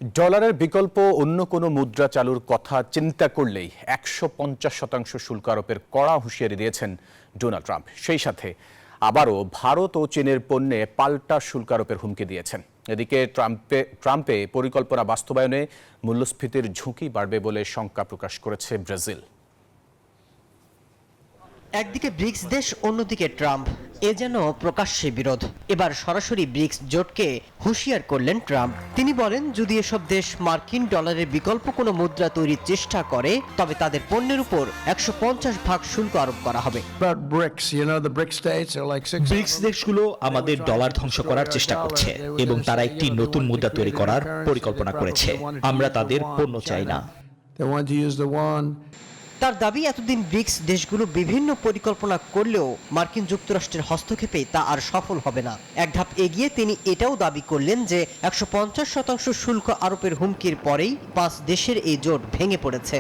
ডলারের বিকল্প অন্য কোনো মুদ্রা চালুর কথা চিন্তা করলেই ১৫০% শুল্ক আরোপের কড়া হুঁশিয়ারি দিয়েছেন ডোনাল্ড ট্রাম্প। সেই সাথে আবারও ভারত ও চীনের পণ্যে পাল্টা শুল্ক আরোপের হুমকি দিয়েছেন। এদিকে ট্রাম্পে পরিকল্পনা বাস্তবায়নে মূল্যস্ফীতির ঝুঁকি বাড়বে বলে শঙ্কা প্রকাশ করেছে ব্রাজিল। একদিকে ব্রিক্স দেশ, অন্যদিকে ট্রাম্প, এ যেন প্রকাশ্যে বিরোধ। এবার সরাসরি ব্রিক্স জোটকে হুঁশিয়ার করলেন ট্রাম্প। তিনি বলেন, যদি এসব দেশ মার্কিন ডলারের বিকল্প কোনো মুদ্রা তৈরির চেষ্টা করে, তবে তাদের পণ্যের উপর ১৫০% শুল্ক আরোপ করা হবে। ব্রিক্স দেশগুলো আমাদের ডলার ধ্বংস করার চেষ্টা করছে এবং তারা একটি নতুন মুদ্রা তৈরি করার পরিকল্পনা করেছে। আমরা তাদের পণ্য চাই না। তার দাবি, এতদিন ব্রিক্স দেশগুলো বিভিন্ন পরিকল্পনা করলেও মার্কিন যুক্তরাষ্ট্রের হস্তক্ষেপে তা আর সফল হবে না। এক ধাপ এগিয়ে তিনি এটাও দাবি করলেন যে ১৫০% শুল্ক আরোপের হুমকির পরেই ৫ দেশের এই জোট ভেঙে পড়েছে।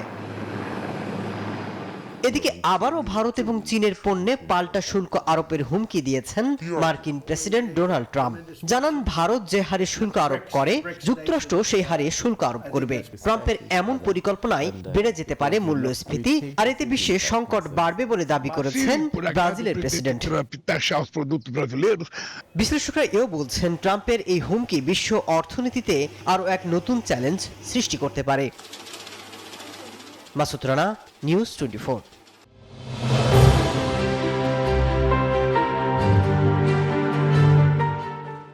এদিকে আবারও ভারত এবং চীনের পণ্যে পাল্টা শুল্ক আরোপের হুমকি দিয়েছেন মার্কিন প্রেসিডেন্ট ডোনাল্ড ট্রাম্প। জানান, ভারত যে হারে শুল্ক আরোপ করে, যুক্তরাষ্ট্র সেই হারে শুল্ক আরোপ করবে। ট্রাম্পের এমন পরিকল্পনায় বেড়ে যেতে পারে মূল্যস্ফীতি, আর এতে বিশ্বে সংকট বাড়বে বলে দাবি করেছেন ব্রাজিলের প্রেসিডেন্ট। বিশ্লেষকরা এও বলছেন, ট্রাম্পের এই হুমকি বিশ্ব অর্থনীতিতে আরও এক নতুন চ্যালেঞ্জ সৃষ্টি করতে পারে। মাসুদ রানা, নিউজ 24।